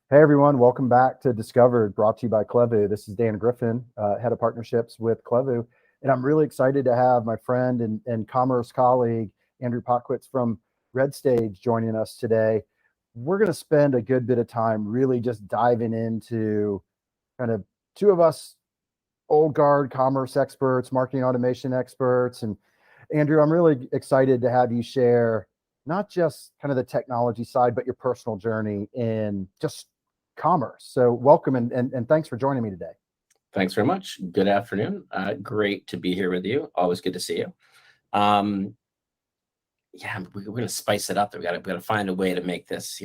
Hey everyone, welcome back to Discovered, brought to you by Klevu. This is Dan Griffin, head of partnerships with Klevu, and I'm really excited to have my friend and commerce colleague, Andrew Potkewitz from Redstage joining us today. We're going to spend a good bit of time really just diving into kind of two of us old guard commerce experts, marketing automation experts. And Andrew, I'm really excited to have you share not just kind of the technology side, but your personal journey in just commerce. So welcome and thanks for joining me today. Thanks very much. Good afternoon. Great to be here with you. Always good to see you. We're going to spice it up. We got to find a way to make this,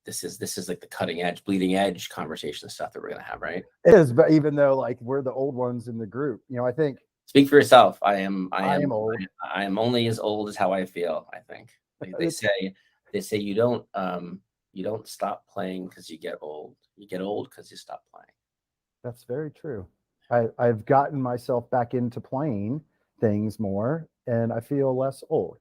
this is like the cutting edge, bleeding edge conversation stuff that we're going to have, right? It is, but even though like we're the old ones in the group, I think. Speak for yourself. I am old. I am only as old as how I feel. I think they say you don't stop playing because you get old. You get old because you stop playing. That's very true. I've gotten myself back into playing things more and I feel less old.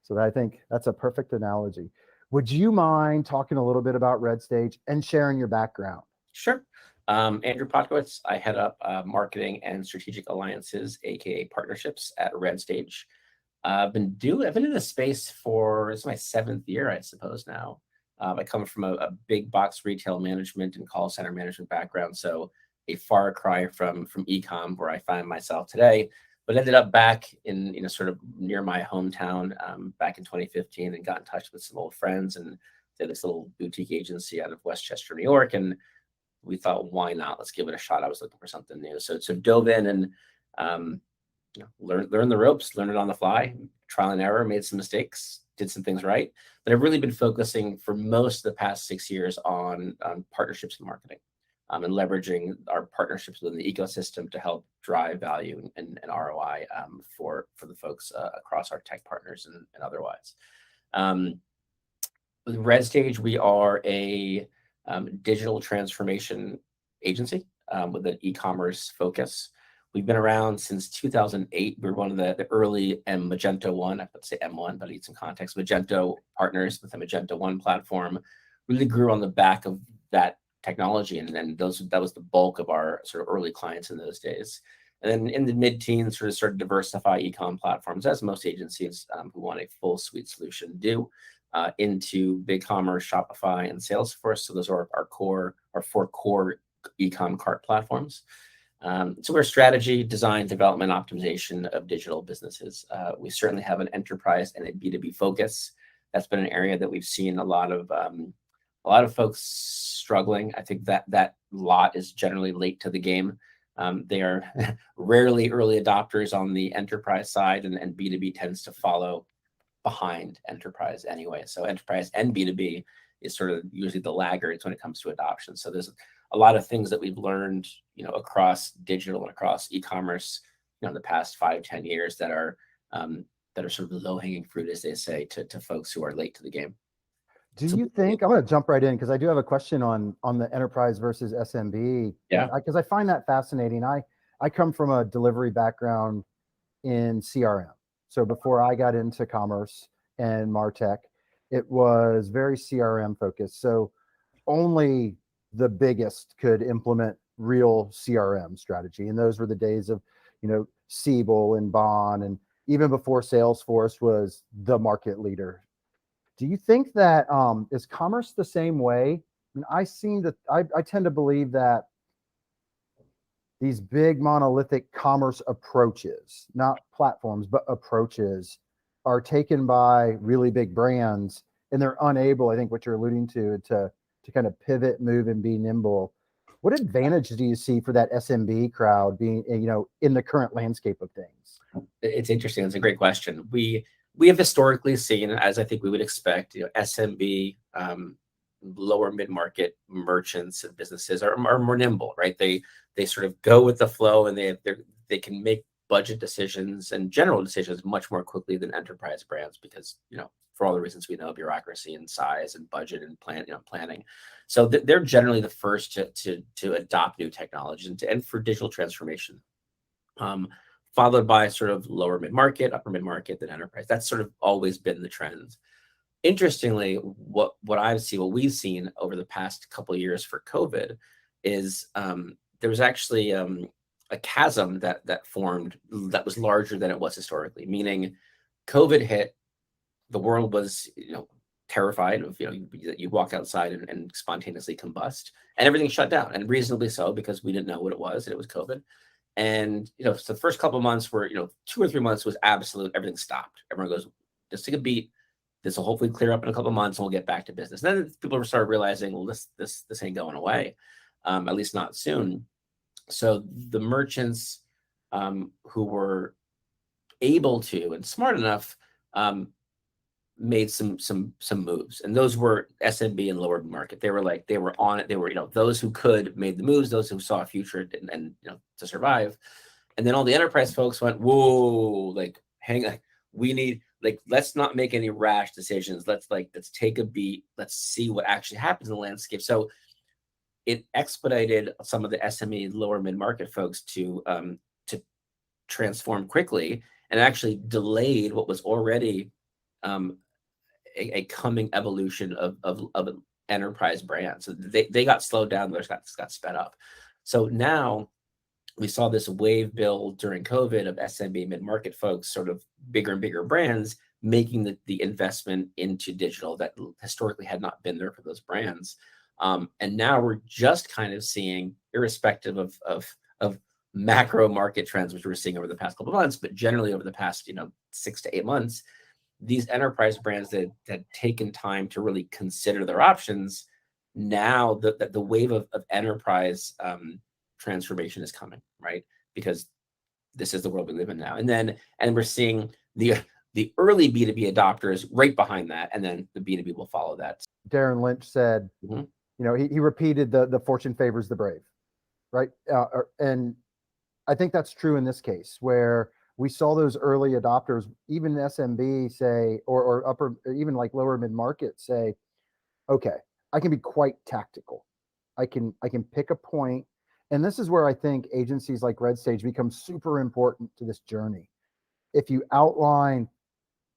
So I think that's a perfect analogy. Would you mind talking a little bit about Redstage and sharing your background? Sure. Andrew Potkewitz. I head up marketing and strategic alliances, aka partnerships at Redstage. I've been in this space for, it's my 7th year, I suppose now. I come from a big box retail management and call center management background, so a far cry from ecom where I find myself today, but ended up back in sort of near my hometown back in 2015 and got in touch with some old friends and did this little boutique agency out of Westchester, New York, and we thought, why not? Let's give it a shot. I was looking for something new, so dove in and learn the ropes, learn it on the fly, trial and error, made some mistakes, did some things right. But I've really been focusing for most of the past 6 years on partnerships and marketing, and leveraging our partnerships within the ecosystem to help drive value and ROI for the folks across our tech partners and otherwise. With Redstage, we are a digital transformation agency with an e-commerce focus. We've been around since 2008. We're one of the early Magento 1, I would say M1, but I need some context. Magento partners with the Magento 1 platform really grew on the back of that technology. And then that was the bulk of our sort of early clients in those days. And then in the mid-teens, sort of started to diversify e-com platforms, as most agencies who want a full suite solution do, into BigCommerce, Shopify, and Salesforce. So those are our 4 core e-com cart platforms. So we're strategy, design, development, optimization of digital businesses. We certainly have an enterprise and a B2B focus. That's been an area that we've seen a lot of folks struggling. I think that lot is generally late to the game. They are rarely early adopters on the enterprise side, and B2B tends to follow behind enterprise anyway. So enterprise and B2B is sort of usually the laggards when it comes to adoption. So there's a lot of things that we've learned, across digital and across e-commerce, in the past 5-10 years that are sort of low-hanging fruit, as they say, to folks who are late to the game. Do you think, I'm going to jump right in because I do have a question on the enterprise versus SMB. Yeah. Because I find that fascinating. I come from a delivery background in CRM. So before I got into commerce and MarTech, it was very CRM focused. So only the biggest could implement real CRM strategy. And those were the days of, Siebel and Bond, and even before Salesforce was the market leader. Do you think that is commerce the same way? I mean, I tend to believe that these big monolithic commerce approaches, not platforms, but approaches, are taken by really big brands, and they're unable, I think what you're alluding to kind of pivot, move, and be nimble. What advantage do you see for that SMB crowd being, in the current landscape of things? It's interesting. It's a great question. We have historically seen, as I think we would expect, SMB, lower mid-market merchants and businesses are more nimble, right? They sort of go with the flow, and they can make budget decisions and general decisions much more quickly than enterprise brands because, for all the reasons we know, bureaucracy and size and budget and planning. So they're generally the first to adopt new technologies and for digital transformation, followed by sort of lower mid-market, upper mid-market, then enterprise. That's sort of always been the trend. Interestingly, what we've seen over the past couple of years for COVID is there was actually a chasm that formed that was larger than it was historically. Meaning, COVID hit, the world was terrified of you walk outside and spontaneously combust, and everything shut down, and reasonably so, because we didn't know what it was, and it was COVID. And so the first couple of months were 2 or 3 months was absolute, everything stopped. Everyone goes, just take a beat. This will hopefully clear up in a couple of months, and we'll get back to business. And then people started realizing, well, this ain't going away, at least not soon. So the merchants who were able to and smart enough made some moves, and those were SMB and lower market. They were on it. They were those who could made the moves, those who saw a future and to survive. And then all the enterprise folks went, whoa, hang on, we need, let's not make any rash decisions. Let's take a beat. Let's see what actually happens in the landscape. So it expedited some of the SME lower mid-market folks to transform quickly, and actually delayed what was already a coming evolution of an enterprise brand. So they got slowed down, theirs got sped up. So now we saw this wave build during COVID of SMB mid-market folks, sort of bigger and bigger brands, making the investment into digital that historically had not been there for those brands. And now we're just kind of seeing, irrespective of macro market trends, which we're seeing over the past couple of months, but generally over the past 6 to 8 months, these enterprise brands that had taken time to really consider their options, now the wave of enterprise transformation is coming, right? Because this is the world we live in now. And we're seeing the early B2B adopters right behind that, and then the B2B will follow that. Darren Lynch said, he repeated the fortune favors the brave, right? And I think that's true in this case, where we saw those early adopters, even SMB say, or upper, even like lower mid-market say, okay, I can be quite tactical. I can pick a point. And this is where I think agencies like Redstage become super important to this journey. If you outline,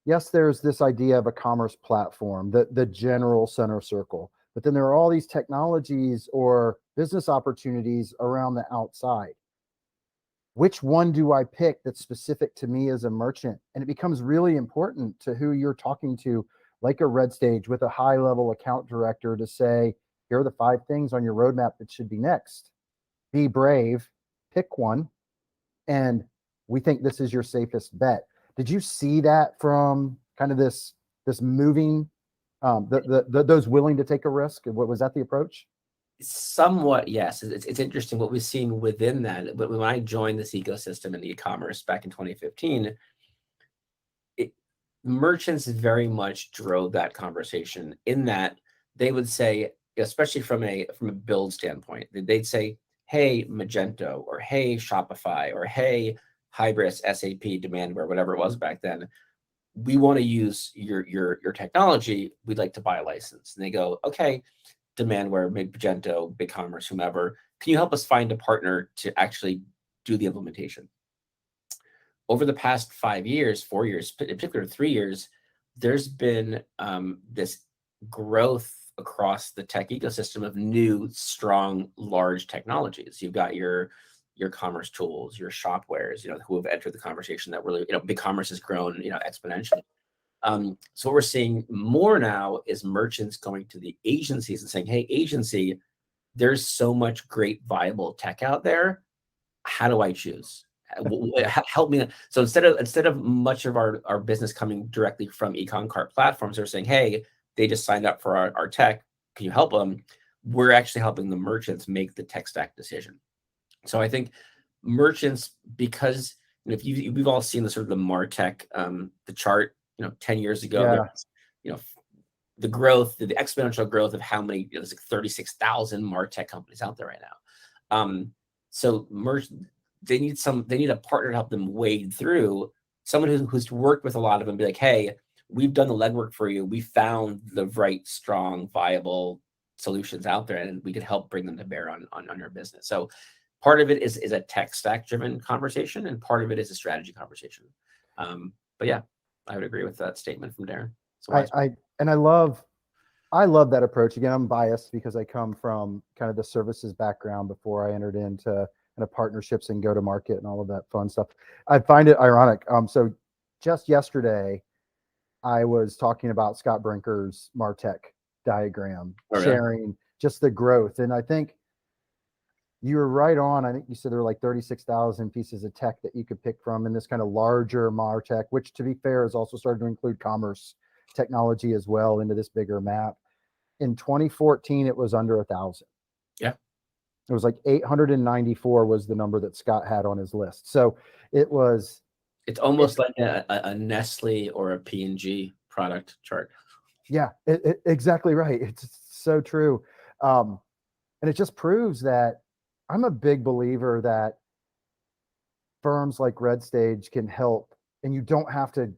yes, there's this idea of a commerce platform, the general center circle, but then there are all these technologies or business opportunities around the outside. Which one do I pick that's specific to me as a merchant? And it becomes really important to who you're talking to, like a Redstage with a high-level account director, to say, here are the 5 things on your roadmap that should be next. Be brave, pick one, and we think this is your safest bet. Did you see that from kind of this moving, those willing to take a risk? What was that, the approach? Somewhat, yes. It's interesting what we've seen within that. But when I joined this ecosystem in e-commerce back in 2015, merchants very much drove that conversation, in that they would say, especially from a build standpoint, they'd say, hey, Magento, or hey, Shopify, or hey, Hybris, SAP, Demandware, whatever it was back then, we want to use your technology. We'd like to buy a license. And they go, okay, Demandware, Magento, BigCommerce, whomever, can you help us find a partner to actually do the implementation? Over the past 5 years, 4 years, in particular 3 years, there's been this growth across the tech ecosystem of new, strong, large technologies. You've got your commerce tools, your shopwares, who have entered the conversation that really, BigCommerce has grown, exponentially. So what we're seeing more now is merchants going to the agencies and saying, hey, agency, there's so much great viable tech out there. How do I choose? Help me. So instead of much of our business coming directly from e-com cart platforms, they're saying, hey, they just signed up for our tech. Can you help them? We're actually helping the merchants make the tech stack decision. So I think merchants, because we've all seen the sort of the MarTech, the chart, 10 years ago, the growth, the exponential growth of how many, there's like 36,000 MarTech companies out there right now. So they need a partner to help them wade through, someone who's worked with a lot of them, be like, hey, we've done the legwork for you. We found the right, strong, viable solutions out there, and we could help bring them to bear on your business. So part of it is a tech stack driven conversation, and part of it is a strategy conversation. But yeah, I would agree with that statement from Darren. And I love that approach. Again, I'm biased because I come from kind of the services background before I entered into kind of partnerships and go to market and all of that fun stuff. I find it ironic. So just yesterday, I was talking about Scott Brinker's MarTech diagram, sharing just the growth. And I think you were right on. I think you said there were like 36,000 pieces of tech that you could pick from in this kind of larger MarTech, which, to be fair, is also starting to include commerce technology as well into this bigger map. In 2014, it was under 1,000. Yeah. It was like 894 was the number that Scott had on his list. So it's almost like a Nestle or a P&G product chart. Yeah, exactly right. It's so true. And it just proves that I'm a big believer that firms like Redstage can help, and you don't have to.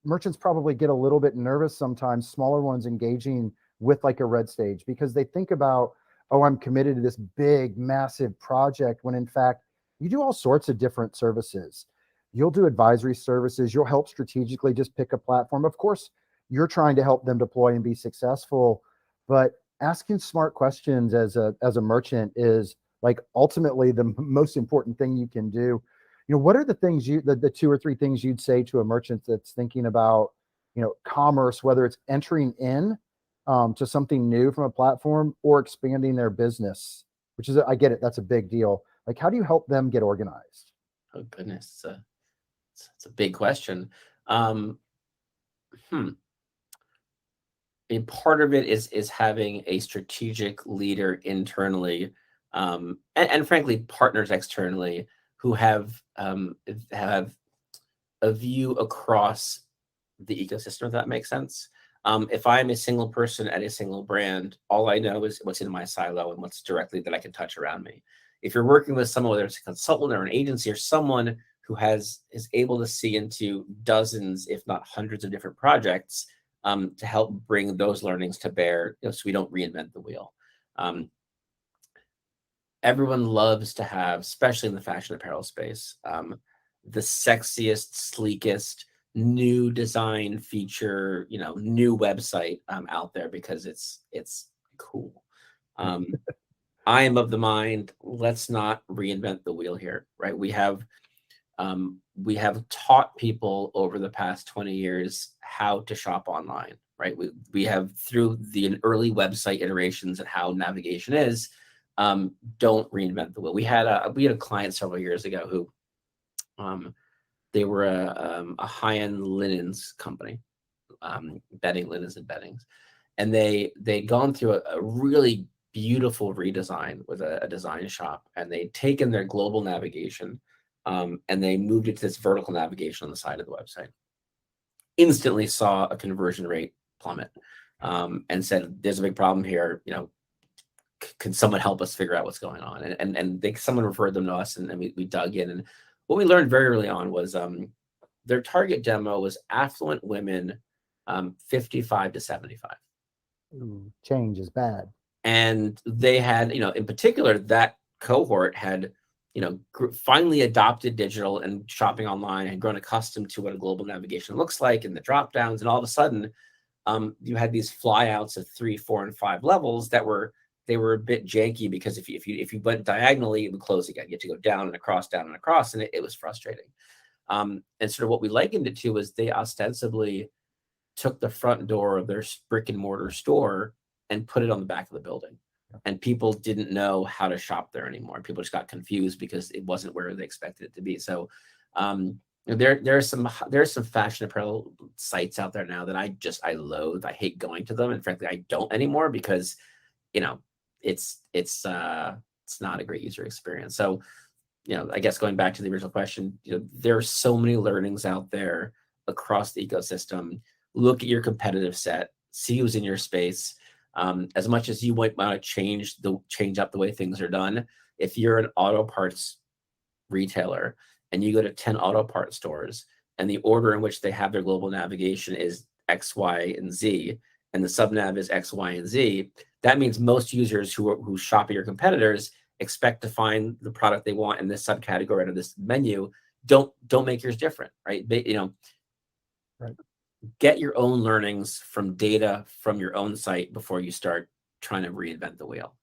Merchants probably get a little bit nervous sometimes, smaller ones engaging with like a Redstage, because they think about, oh, I'm committed to this big, massive project, when in fact, you do all sorts of different services. You'll do advisory services. You'll help strategically just pick a platform. Of course, you're trying to help them deploy and be successful, but asking smart questions as a merchant is like ultimately the most important thing you can do. What are the things the 2 or 3 things you'd say to a merchant that's thinking about, commerce, whether it's entering in to something new from a platform or expanding their business, which is, I get it, that's a big deal. Like, how do you help them get organized? Oh goodness, it's a big question. A part of it is having a strategic leader internally, and frankly partners externally who have a view across the ecosystem, if that makes sense. If I'm a single person at a single brand, all I know is what's in my silo and what's directly that I can touch around me. If you're working with someone, whether it's a consultant or an agency or someone who is able to see into dozens, if not hundreds of different projects, to help bring those learnings to bear, so we don't reinvent the wheel. Everyone loves to have, especially in the fashion apparel space, the sexiest, sleekest, new design feature, new website out there because it's cool. I am of the mind, let's not reinvent the wheel here, right? We have taught people over the past 20 years how to shop online, right? We have, through the early website iterations and how navigation is, don't reinvent the wheel. We had a client several years ago who they were a high-end linens company, bedding, linens and beddings, and they'd gone through a really beautiful redesign with a design shop, and they'd taken their global navigation and they moved it to this vertical navigation on the side of the website. Instantly saw a conversion rate plummet, and said, "There's a big problem here. Can someone help us figure out what's going on?" And someone referred them to us, and we dug in. And what we learned very early on was their target demo was affluent women, 55 to 75. Ooh, change is bad. And they had, in particular, that cohort had, finally adopted digital and shopping online and grown accustomed to what a global navigation looks like and the drop downs. And all of a sudden, you had these flyouts of 3, 4, and 5 levels that were a bit janky, because if you went diagonally, it would close again. You had to go down and across, and it was frustrating. And sort of what we likened it to was they ostensibly took the front door of their brick and mortar store and put it on the back of the building. And people didn't know how to shop there anymore. People just got confused because it wasn't where they expected it to be. So there's some fashion apparel sites out there now that I loathe. I hate going to them. And frankly, I don't anymore because, it's not a great user experience. So, I guess going back to the original question, there are so many learnings out there across the ecosystem. Look at your competitive set, see who's in your space. As much as you might want to change up the way things are done, if you're an auto parts retailer and you go to 10 auto parts stores and the order in which they have their global navigation is X, Y, and Z, and the subnav is X, Y, and Z, that means most users who shop at your competitors expect to find the product they want in this subcategory out of this menu. Don't make yours different, right? Right. get your own learnings from data from your own site before you start trying to reinvent the wheel.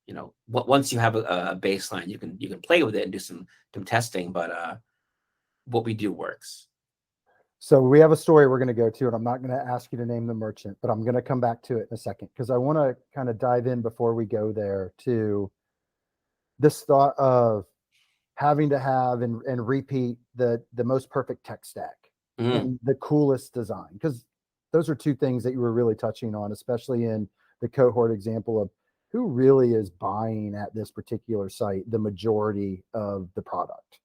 Once you have a baseline, you can play with it and do some testing, but what we do works. So we have a story we're going to go to, and I'm not going to ask you to name the merchant, but I'm going to come back to it in a second, because I want to kind of dive in before we go there to this thought of having to have and repeat the most perfect tech stack and the coolest design, because those are two things that you were really touching on, especially in the cohort example of who really is buying at this particular site the majority of the product.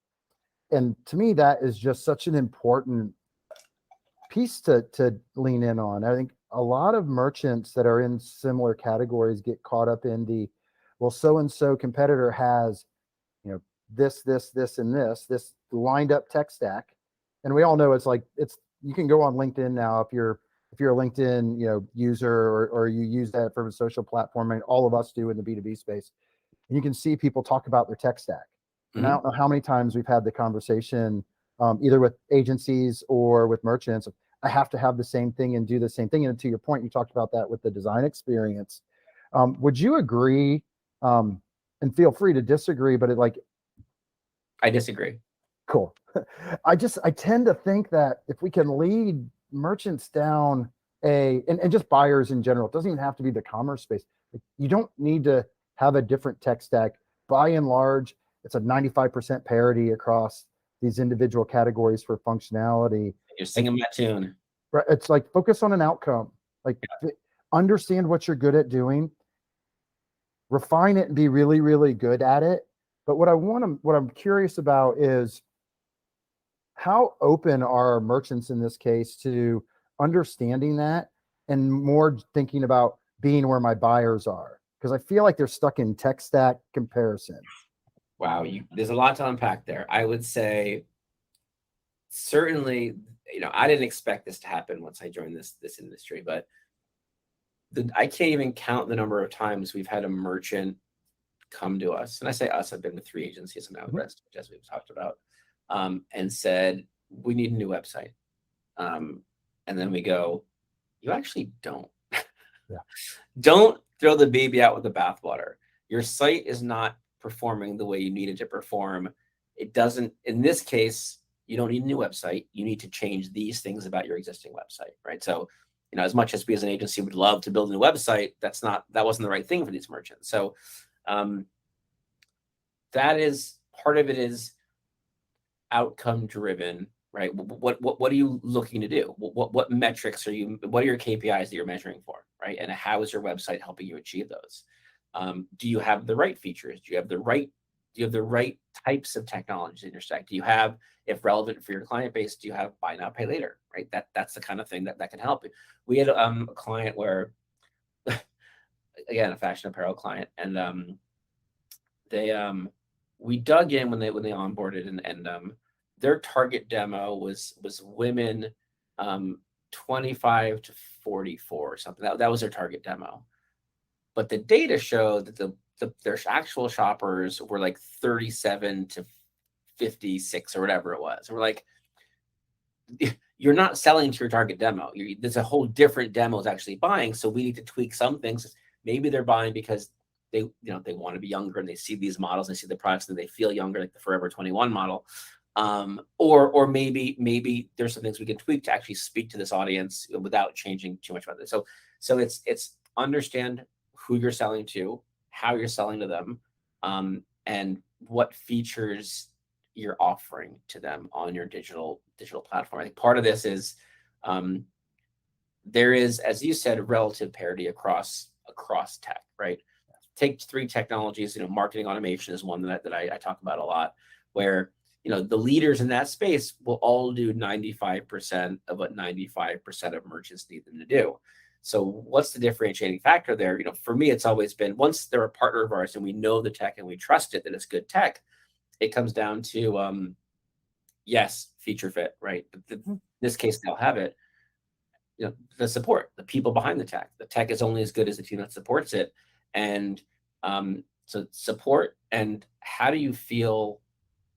And to me, that is just such an important piece to lean in on. I think a lot of merchants that are in similar categories get caught up in the, well, so-and-so competitor has, this, and this lined up tech stack. And we all know it's you can go on LinkedIn now if you're a LinkedIn, user or you use that for a social platform, and all of us do in the B2B space. And you can see people talk about their tech stack. And I don't know how many times we've had the conversation, either with agencies or with merchants. I have to have the same thing and do the same thing. And to your point, you talked about that with the design experience. Would you agree? And feel free to disagree, but I disagree. Cool. I tend to think that if we can lead merchants down and just buyers in general, it doesn't even have to be the commerce space. You don't need to have a different tech stack. By and large, it's a 95% parity across these individual categories for functionality. You're singing my tune. Right. It's focus on an outcome, understand what you're good at doing, refine it and be really, really good at it. But what I'm curious about is how open are merchants in this case to understanding that and more thinking about being where my buyers are? Because I feel like they're stuck in tech stack comparison. Wow, there's a lot to unpack there. I would say certainly, I didn't expect this to happen once I joined this industry, but I can't even count the number of times we've had a merchant come to us, and I say us, I've been with 3 agencies and now with Redstage, as we've talked about, and said, we need a new website. And then we go, you actually don't. Yeah. Don't throw the baby out with the bathwater. Your site is not performing the way you need it to perform. It doesn't, in this case, you don't need a new website. You need to change these things about your existing website, right? So, as much as we as an agency would love to build a new website, that wasn't the right thing for these merchants. So that is part of it, is outcome driven, right? What are you looking to do? What metrics what are your KPIs that you're measuring for, right? And how is your website helping you achieve those? Do you have the right features? Do you have the right types of technologies in your stack? Do you have, if relevant for your client base, do you have buy now, pay later, right? That's the kind of thing that can help. We had a client where, again, a fashion apparel client, and we dug in when they onboarded, and their target demo was women 25 to 44 or something. That was their target demo. But the data showed that their actual shoppers were 37 to 56 or whatever it was. And we're like, you're not selling to your target demo. There's a whole different demo is actually buying. So we need to tweak some things. Maybe they're buying because they want to be younger and they see these models, they see the products and they feel younger, like the Forever 21 model. Or maybe there's some things we can tweak to actually speak to this audience without changing too much about it. So it's understand who you're selling to, how you're selling to them, and what features you're offering to them on your digital platform. I think part of this is there is, as you said, relative parity across tech, right? Take 3 technologies. Marketing automation is one that I talk about a lot, where the leaders in that space will all do 95% of what 95% of merchants need them to do. So what's the differentiating factor there? For me, it's always been, once they're a partner of ours and we know the tech and we trust it, that it's good tech, it comes down to, yes, feature fit, right? But in this case, they'll have it. The support, the people behind the tech. The tech is only as good as the team that supports it. And so support, and how do you feel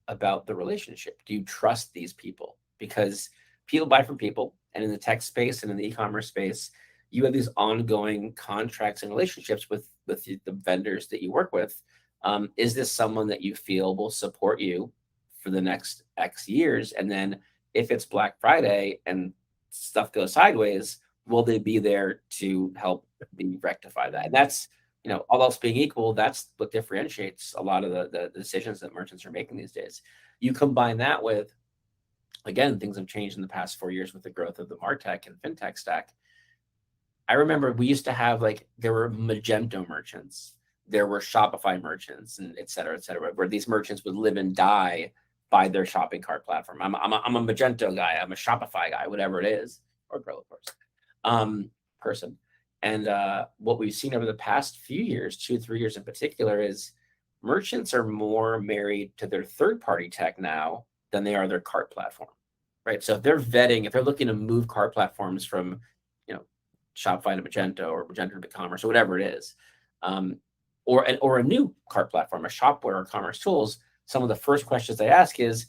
about the relationship? Do you trust these people? Because people buy from people, And in the tech space and in the e-commerce space, you have these ongoing contracts and relationships with the vendors that you work with. Is this someone that you feel will support you for the next X years? And then if it's Black Friday and stuff goes sideways, will they be there to help me rectify that? And that's, all else being equal, that's what differentiates a lot of the decisions that merchants are making these days. You combine that with, again, things have changed in the past 4 years with the growth of the MarTech and FinTech stack. I remember we used to have there were Magento merchants, there were Shopify merchants, and et cetera, where these merchants would live and die by their shopping cart platform. I'm a Magento guy, I'm a Shopify guy, whatever it is, or girl, of course, person. And what we've seen over the past few years, 2-3 years in particular, is merchants are more married to their third-party tech now than they are their cart platform, right? So if they're looking to move cart platforms from, Shopify to Magento or Magento to BigCommerce or whatever it is, or a new cart platform, a Shopware or Commerce Tools, some of the first questions they ask is,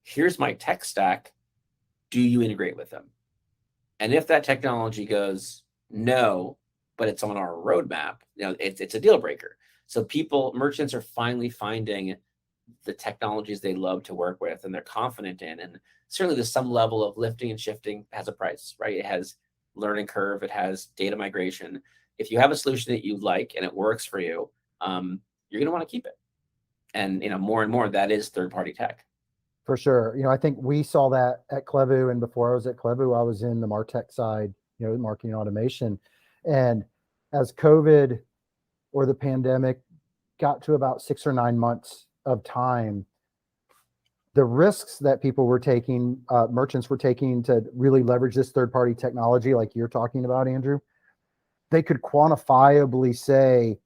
here's my tech stack, do you integrate with them? And if that technology goes, no, but it's on our roadmap, it's a deal breaker. So merchants are finally finding the technologies they love to work with and they're confident in. And certainly there's some level of lifting and shifting has a price, right? It has learning curve, it has data migration. If you have a solution that you like and it works for you, you're going to want to keep it. And, more and more that is third-party tech. For sure. I think we saw that at Klevu, and before I was at Klevu, I was in the MarTech side, marketing automation. And as COVID or the pandemic got to about 6 or 9 months of time, the risks that people were taking, merchants were taking to really leverage this third-party technology, like you're talking about, Andrew, they could quantifiably say,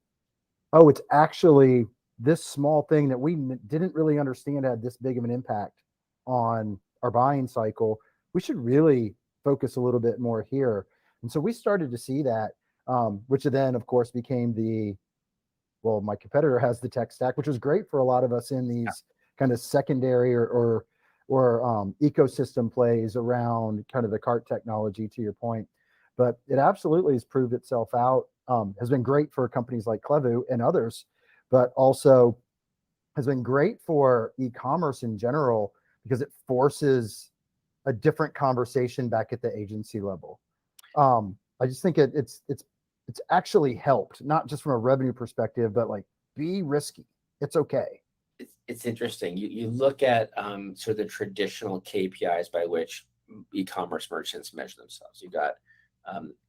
oh, it's actually this small thing that we didn't really understand had this big of an impact on our buying cycle. We should really focus a little bit more here. And so we started to see that, which then, of course, became my competitor has the tech stack, which was great for a lot of us in these kind of secondary or ecosystem plays around kind of the cart technology, to your point. But it absolutely has proved itself out, has been great for companies like Klevu and others, but also has been great for e-commerce in general because it forces a different conversation back at the agency level. I just think it's actually helped, not just from a revenue perspective, but be risky. It's okay. It's interesting. You look at sort of the traditional KPIs by which e-commerce merchants measure themselves. You've got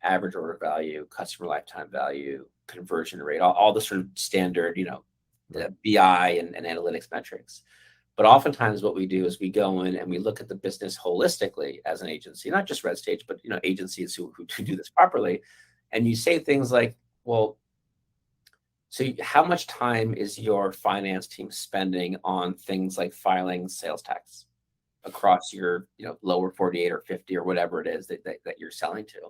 average order value, customer lifetime value, conversion rate, all the sort of standard, the BI and analytics metrics. But oftentimes what we do is we go in and we look at the business holistically as an agency, not just Redstage, but agencies who do this properly. And you say things like, well, so how much time is your finance team spending on things like filing sales tax across your lower 48 or 50 or whatever it is that you're selling to?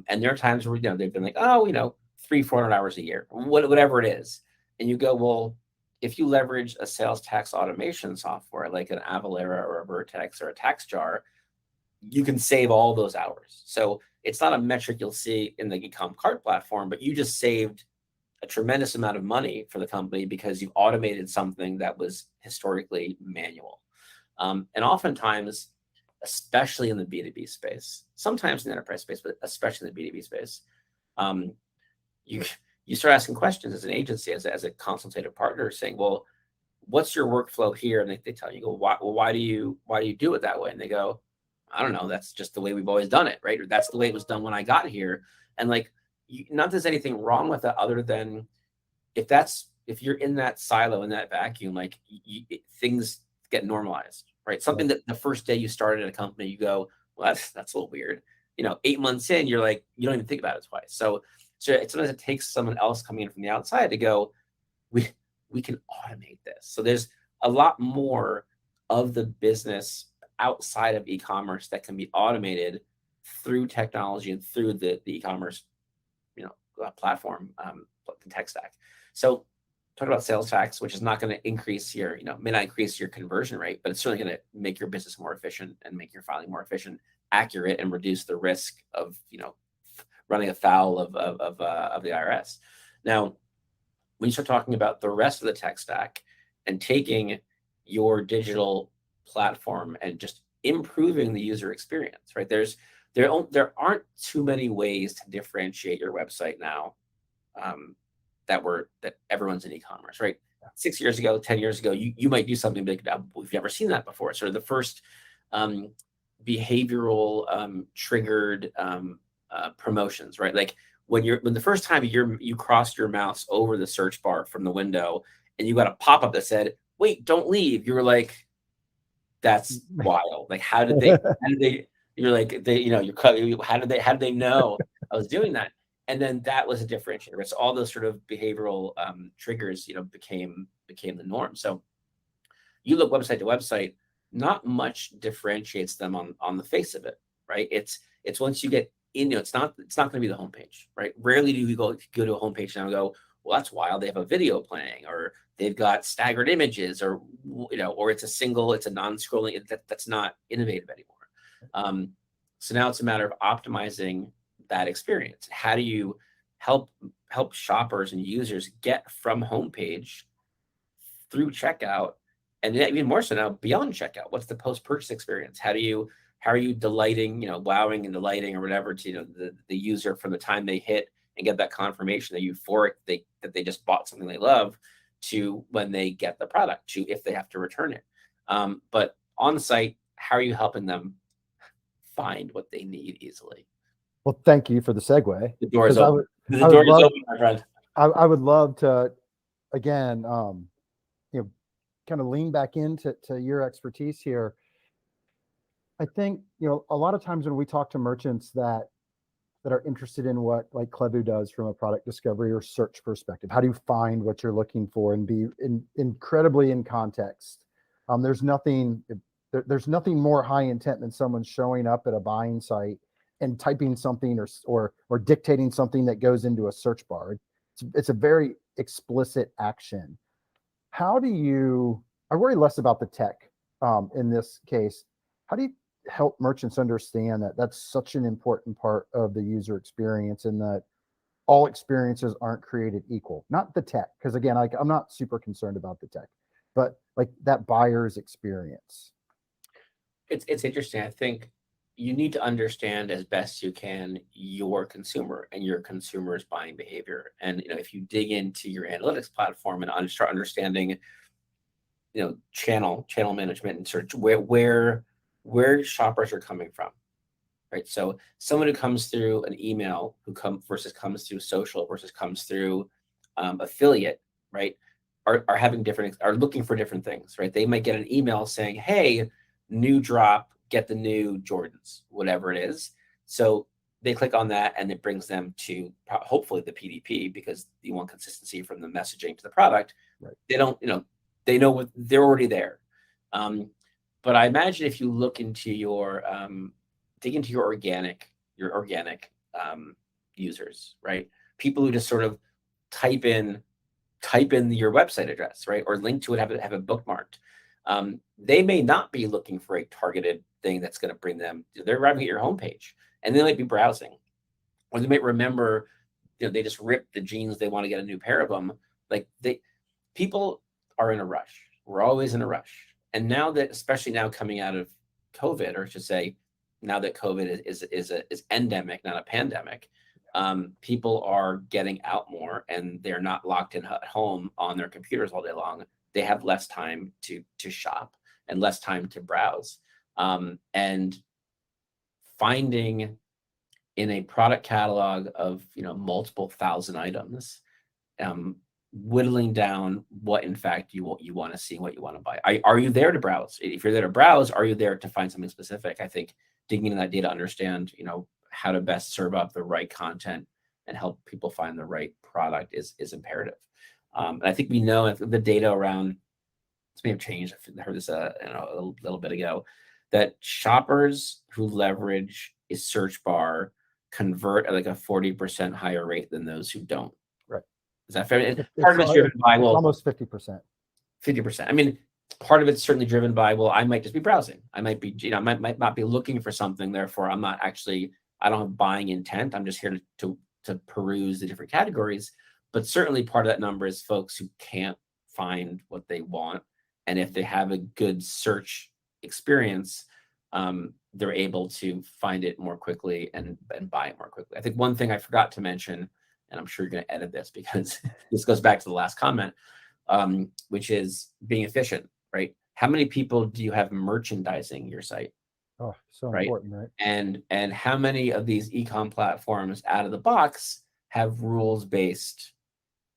And there are times where they've been like, 300-400 hours a year, whatever it is. And you go, well, if you leverage a sales tax automation software like an Avalara or a Vertex or a TaxJar, you can save all those hours. So it's not a metric you'll see in the e-com cart platform, but you just saved a tremendous amount of money for the company because you automated something that was historically manual. And oftentimes, especially in the B2B space, sometimes in the enterprise space, but especially in the B2B space, you start asking questions as an agency, as a consultative partner, saying, well, what's your workflow here? And they tell you, why do you do it that way? And they go, I don't know, that's just the way we've always done it, right? Or that's the way it was done when I got here. And not that there's anything wrong with that, other than if you're in that silo, in that vacuum, things get normalized, right? Something that the first day you started at a company, you go, well, that's a little weird. 8 months in, you're like, you don't even think about it twice. So sometimes it takes someone else coming in from the outside to go, we can automate this. So there's a lot more of the business outside of e-commerce that can be automated through technology and through the e-commerce platform, the tech stack. So talk about sales tax, which is not going to increase may not increase your conversion rate, but it's certainly going to make your business more efficient and make your filing more efficient accurate and reduce the risk of, running afoul of the IRS. Now, when you start talking about the rest of the tech stack and taking your digital platform and just improving the user experience, right? There aren't too many ways to differentiate your website now, that everyone's in e-commerce, right? 6 years ago, 10 years ago, you might do something big. We've never seen that before. Sort of the first behavioral triggered promotions, right? Like when the first time you crossed your mouse over the search bar from the window and you got a pop-up that said, "Wait, don't leave." You were like, "That's wild." Like, how did they, you're like, how did they know I was doing that? And then that was a differentiator. Right? So all those sort of behavioral triggers, became the norm. So you look website to website, not much differentiates them on the face of it, right? It's once you get in, it's not going to be the homepage, right? Rarely do we go to a homepage now and go, well, that's wild. They have a video playing, or they've got staggered images, or or it's a non-scrolling. That's not innovative anymore. So now it's a matter of optimizing that experience. How do you help shoppers and users get from homepage through checkout, and even more so now beyond checkout? What's the post-purchase experience? How are you delighting, wowing and delighting or whatever to the user from the time they hit and get that confirmation, that euphoric that they just bought something they love, to when they get the product, to if they have to return it. But on site, how are you helping them find what they need easily? Well, thank you for the segue. The door is open. The door is open, my friend. I would love to, again, kind of lean back into your expertise here. I think, a lot of times when we talk to merchants that are interested in what like Klevu does from a product discovery or search perspective, how do you find what you're looking for and be incredibly in context? There's nothing more high intent than someone showing up at a buying site and typing something or dictating something that goes into a search bar. It's a very explicit action. How do you, I worry less about the tech in this case. How do you help merchants understand that that's such an important part of the user experience, and that all experiences aren't created equal? Not the tech, because again, I'm not super concerned about the tech, but like that buyer's experience. It's interesting. I think you need to understand as best you can your consumer and your consumer's buying behavior. And if you dig into your analytics platform and start understanding, channel management and search, where shoppers are coming from, right? So someone who comes through an email versus comes through social versus comes through affiliate, right, are looking for different things, right? They might get an email saying, "Hey, new drop, get the new Jordans," whatever it is. So they click on that and it brings them to hopefully the PDP, because you want consistency from the messaging to the product. Right. They don't, they know what they're already there. But I imagine if you look into your dig into your organic users, right? People who just sort of type in your website address, right, or link to it, have it bookmarked. They may not be looking for a targeted thing that's going to bring them. They're arriving at your homepage, and they might be browsing, or they might remember, they just ripped the jeans. They want to get a new pair of them. Like people are in a rush. We're always in a rush. And now that, especially now coming out of COVID, or I should say, now that COVID is endemic, not a pandemic, people are getting out more, and they're not locked in at home on their computers all day long. They have less time to shop and less time to browse. And finding in a product catalog of multiple thousand items, whittling down what in fact you want to see, what you want to buy. Are you there to browse? If you're there to browse, are you there to find something specific? I think digging into that data, understand how to best serve up the right content and help people find the right product is imperative. And I think we know the data around this may have changed. I heard this a little bit ago, that shoppers who leverage a search bar convert at like a 40% higher rate than those who don't. Right. Is that fair? Part of it's driven by almost 50%. 50%. I mean, Part of it's certainly driven by, well, I might just be browsing. I might be, might not be looking for something. Therefore, I'm not actually, I don't have buying intent. I'm just here to peruse the different categories. But certainly part of that number is folks who can't find what they want. And if they have a good search experience, they're able to find it more quickly and buy it more quickly. I think one thing I forgot to mention, and I'm sure you're going to edit this because this goes back to the last comment, which is being efficient, right? How many people do you have merchandising your site? Oh, so right? important, right? And how many of these e-com platforms out of the box have rules-based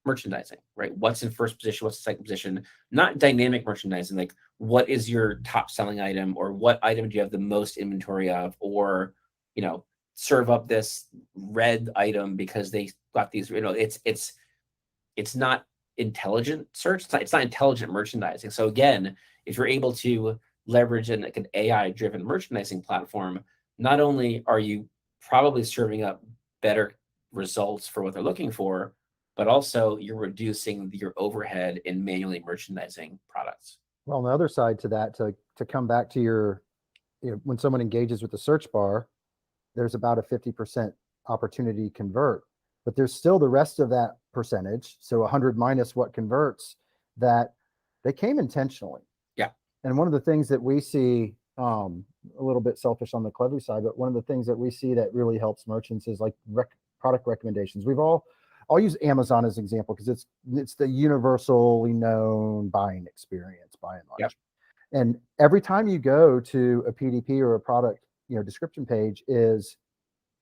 merchandising, right? What's in first position, what's in second position, not dynamic merchandising, like what is your top selling item, or what item do you have the most inventory of, or, serve up this red item because they got these, it's not intelligent search. It's not intelligent merchandising. So again, if you're able to leverage an AI-driven merchandising platform, not only are you probably serving up better results for what they're looking for, but also you're reducing your overhead in manually merchandising products. Well, on the other side to that, to come back to your, when someone engages with the search bar, there's about a 50% opportunity to convert, but there's still the rest of that percentage. So 100 minus what converts, that they came intentionally. Yeah. And one of the things that we see, a little bit selfish on the Klevu side, but one of the things that we see that really helps merchants is like product recommendations. I'll use Amazon as an example because it's the universally known buying experience by and large. Yep. And every time you go to a PDP or a product, description page, is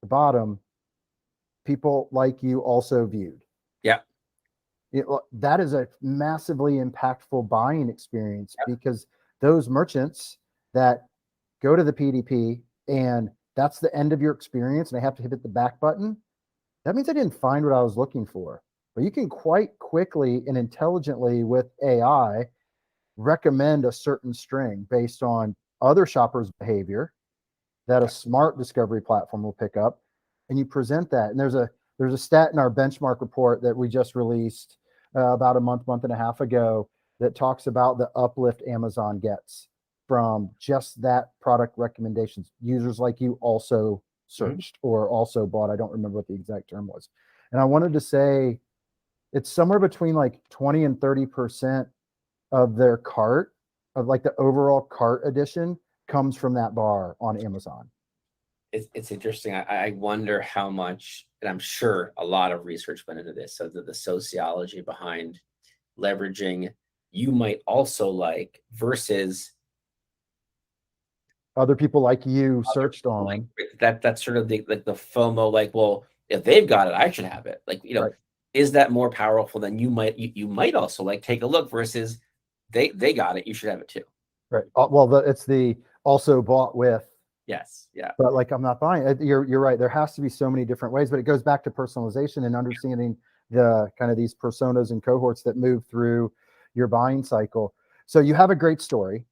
the bottom, people like you also viewed. Yeah. That is a massively impactful buying experience, because those merchants that go to the PDP and that's the end of your experience and I have to hit the back button, that means I didn't find what I was looking for. But you can quite quickly and intelligently with AI recommend a certain string based on other shoppers' behavior that a smart discovery platform will pick up, and you present that. And there's a stat in our benchmark report that we just released about a month and a half ago that talks about the uplift Amazon gets from just that product recommendations. Users like you also searched or also bought. I don't remember what the exact term was. And I wanted to say it's somewhere between like 20 and 30% of their cart, of like the overall cart addition, comes from that bar on Amazon. It's interesting. I wonder how much, and I'm sure a lot of research went into this, so the sociology behind leveraging you might also like versus other people like you searched on. That's sort of the FOMO, like, well, if they've got it, I should have it. Like, Right. Is that more powerful than you might also like take a look versus they got it, you should have it too. Right. Well, it's the also bought with. Yes. Yeah. But like, I'm not buying it. You're right. There has to be so many different ways, but it goes back to personalization and understanding the kind of these personas and cohorts that move through your buying cycle. So you have a great story.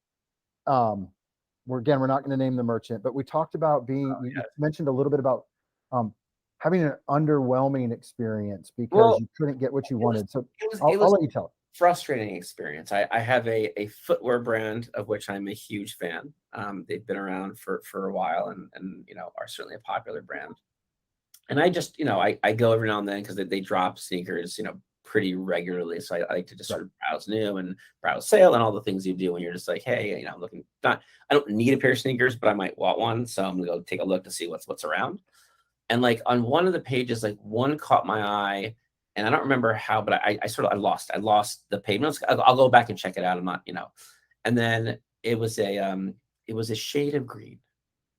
We're not going to name the merchant, but we talked about you mentioned a little bit about having an underwhelming experience because you couldn't get what you wanted. So I'll let you tell it. Frustrating experience. I have a footwear brand of which I'm a huge fan. They've been around for a while and are certainly a popular brand. And I just, I go every now and then because they drop sneakers, pretty regularly. So I like to just sort of browse new and browse sale and all the things you do when you're just like, hey, I'm looking, I don't need a pair of sneakers, but I might want one. So I'm gonna go take a look to see what's around. And like on one of the pages, like one caught my eye. And I don't remember how, but I lost the page. I'll go back and check it out. I'm not, and then it was a shade of green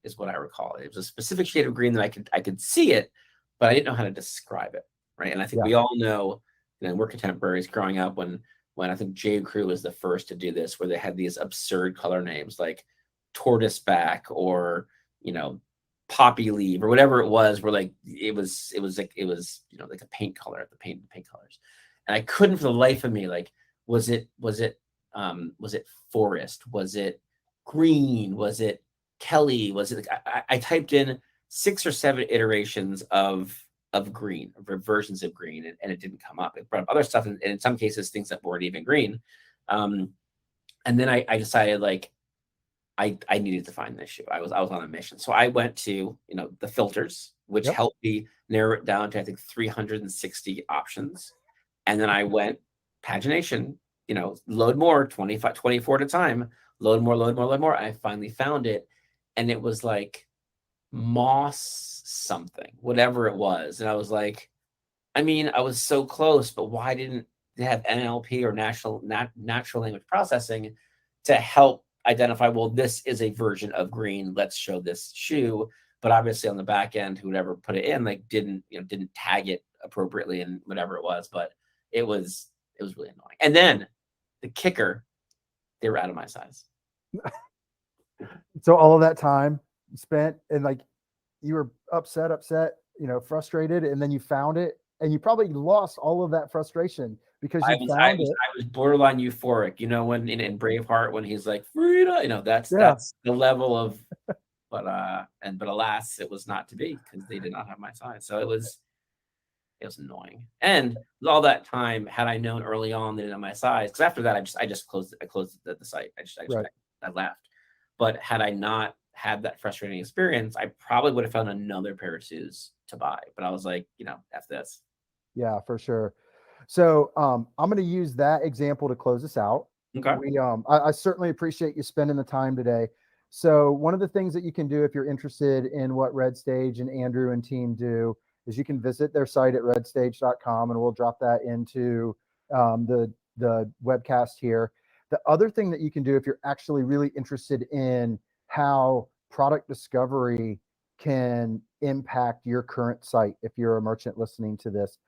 is what I recall. It was a specific shade of green that I could see it, but I didn't know how to describe it. Right. And I think we all know, we're contemporaries growing up when I think J. Crew was the first to do this, where they had these absurd color names like tortoise back or, poppy leaf or whatever it was, where like it was like a paint color, the paint colors. And I couldn't for the life of me, like, was it forest? Was it green? Was it Kelly? Was it like I typed in 6 or 7 iterations of green, versions of green, and it didn't come up. It brought up other stuff, and in some cases things that weren't even green. And And then I decided like I needed to find an issue. I was on a mission. So I went to, the filters, which Yep. helped me narrow it down to, I think, 360 options. And then I went pagination, load more, 25, 24 at a time, load more, load more, load more. I finally found it. And it was like Moss something, whatever it was. And I was like, I mean, I was so close, but why didn't they have NLP or natural language processing to help identify, well, this is a version of green, let's show this shoe. But obviously on the back end, whoever put it in, like didn't tag it appropriately and whatever it was, but it was really annoying. And then the kicker, they were out of my size. So all of that time spent and like you were upset, frustrated, and then you found it, and you probably lost all of that frustration because you found it. I was borderline euphoric, when in Braveheart when he's like Frida, that's the level of, but alas, it was not to be because they did not have my size. So it was annoying. And all that time, had I known early on they didn't have my size, because after that I just closed the site. I left. But had I not had that frustrating experience, I probably would have found another pair of shoes to buy. But I was like, F this. Yeah, for sure. So I'm going to use that example to close us out. Okay. I certainly appreciate you spending the time today. So one of the things that you can do if you're interested in what Redstage and Andrew and team do is you can visit their site at redstage.com, and we'll drop that into the webcast here. The other thing that you can do if you're actually really interested in how product discovery can impact your current site, if you're a merchant listening to this,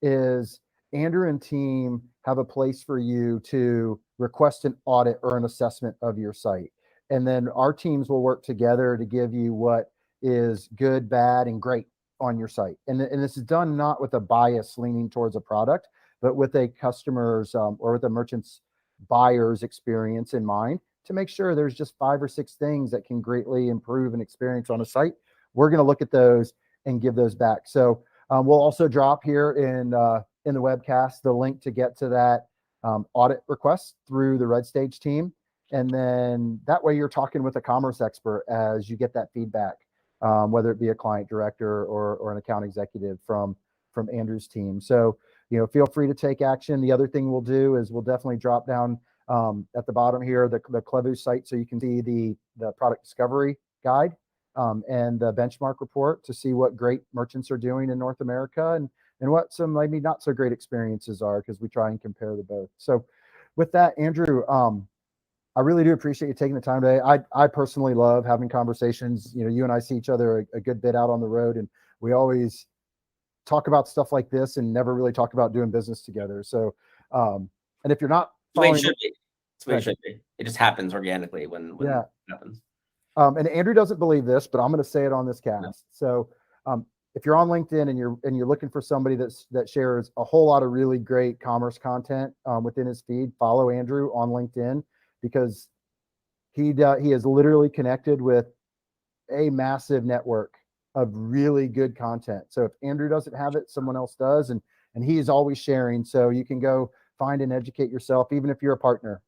is Andrew and team have a place for you to request an audit or an assessment of your site. And then our teams will work together to give you what is good, bad, and great on your site. And this is done not with a bias leaning towards a product, but with a customer's or with a merchant's buyer's experience in mind, to make sure there's just 5 or 6 things that can greatly improve an experience on a site. We're going to look at those and give those back. So we'll also drop here in the webcast the link to get to that audit request through the Redstage team. And then that way you're talking with a commerce expert as you get that feedback, whether it be a client director or an account executive from Andrew's team. So, feel free to take action. The other thing we'll do is we'll definitely drop down at the bottom here, the Klevu site, so you can see the product discovery guide and the benchmark report to see what great merchants are doing in North America and what some maybe not so great experiences are, because we try and compare the both. So with that, Andrew, I really do appreciate you taking the time today. I personally love having conversations. You and I see each other a good bit out on the road, and we always talk about stuff like this and never really talk about doing business together. So, and if you're not following, it just happens organically when it happens. And Andrew doesn't believe this, but I'm going to say it on this cast. So, if you're on LinkedIn and you're looking for somebody that shares a whole lot of really great commerce content within his feed, follow Andrew on LinkedIn, because he is literally connected with a massive network of really good content. So if Andrew doesn't have it, someone else does, and he is always sharing. So you can go find and educate yourself, even if you're a partner.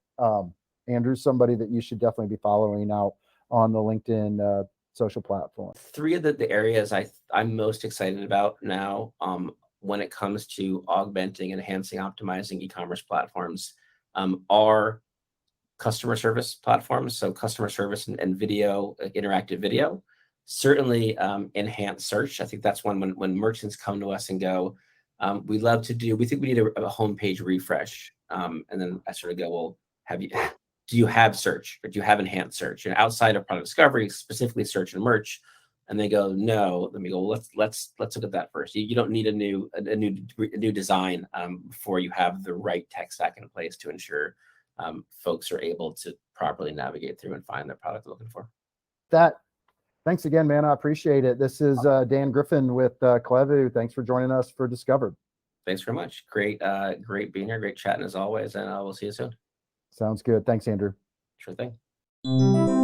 Andrew's somebody that you should definitely be following out on the LinkedIn social platform. 3 of the areas I'm most excited about now when it comes to augmenting, enhancing, optimizing e-commerce platforms are customer service platforms. So customer service and video, interactive video. Certainly enhanced search. I think that's one when merchants come to us and go, we think we need a homepage refresh. And then I sort of go, well, do you have search, or do you have enhanced search? And outside of product discovery, specifically search and merch. And they go, no. Let me go, well, let's look at that first. You don't need a new design before you have the right tech stack in place to ensure folks are able to properly navigate through and find the product they're looking for. Thanks again, man. I appreciate it. This is Dan Griffin with Klevu. Thanks for joining us for Discovered. Thanks very much. Great being here. Great chatting as always. And we'll see you soon. Sounds good. Thanks, Andrew. Sure thing.